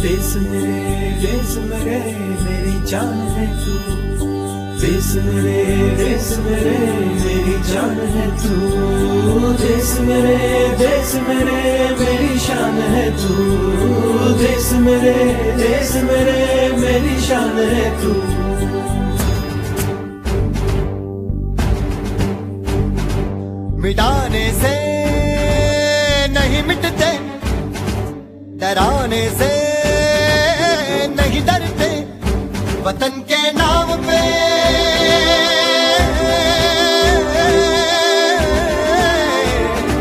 देश मेरे मेरी जान है तू। देश मेरे मेरी जान है तू। देश मेरे मेरी शान है तू। देश मेरे मेरी शान है तू। मिटाने से नहीं मिटते, डराने से नहीं डरते, वतन के नाम पे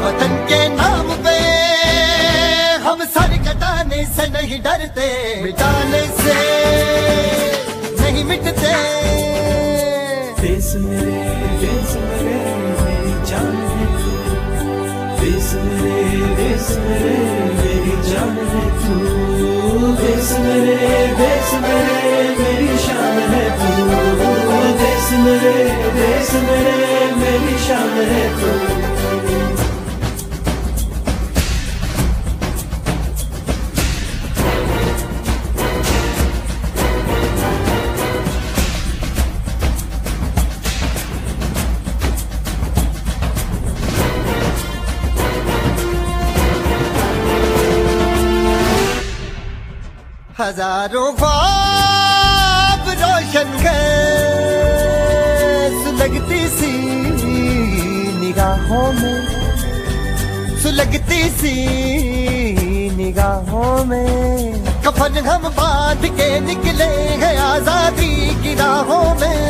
वतन के नाम पे हम सर कटाने से नहीं डरते, मिटाने से नहीं मिटते। देश मेरे मेरी जान है तू। देश मेरे मेरी जान है तू। देश मेरे मेरी शान है तू। देश मेरे मेरी शान है तू। हजारों ख्वाब रोशन गए सुलगती सी निगाहों में, सुलगती सी निगाहों में। कफन हम बांध के निकले हैं आजादी की राहों में।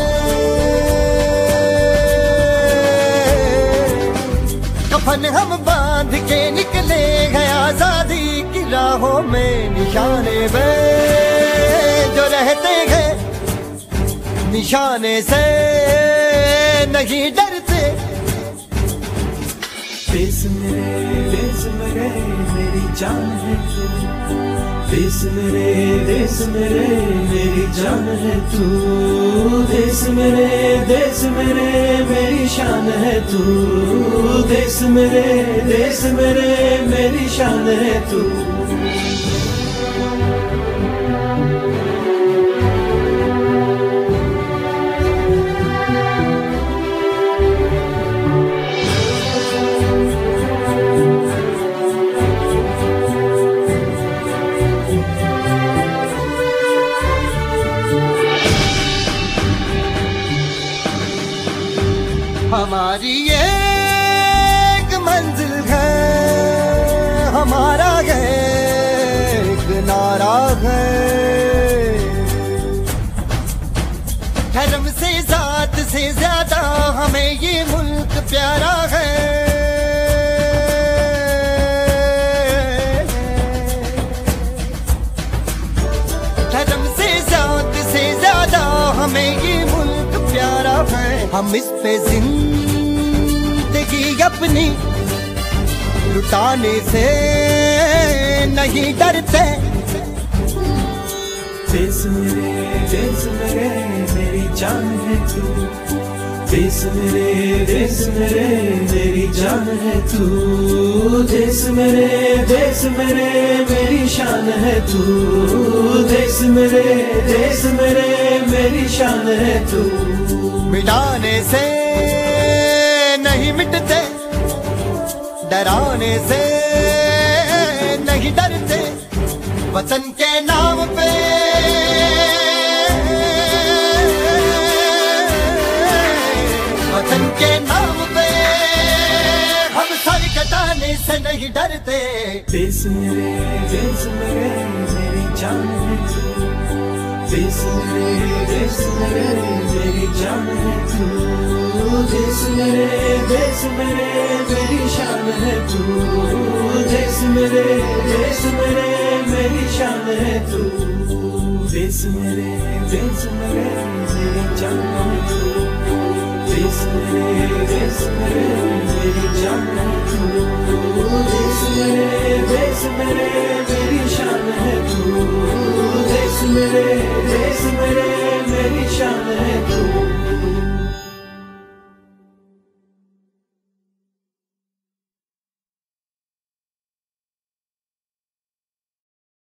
कफन हम बांध के निकले हैं आजादी की राहों में। निशाने में जो रहते हैं, निशाने से नहीं डरते। देश मेरे मेरी जान है तू। देश मेरे मेरी जान है तू। देश मेरे मेरी शान है तू। देश मेरे मेरी शान है तू। हमारी एक मंजिल है, हमारा एक नारा है। धर्म से जात से ज्यादा हमें ये मुल्क प्यारा है। धर्म से जात से ज्यादा हमें ये मुल्क प्यारा है। हम इस पे जिंदगी अपनी लुटाने से नहीं डरते। देश मेरे मेरी जान है तू। देश मेरे मेरी जान है तू। देश मेरे मेरी शान है तू। देश मेरे मेरी शान है तू। मिटाने से नहीं मिटते, डराने से नहीं डरते, वतन के नाम पे वतन के नाम पे हम सर कटाने से नहीं डरते। देश मेरे मेरी जान है तू। देश मेरे मेरी जान है तू। देश मेरे मेरी शान है तू। देश मेरे मेरी शान है तू। देश मेरे मेरी जान है तू। देश मेरे मेरी जान है तू। देश मेरे मेरी शान है तू। देश मेरे मेरी शान है तू।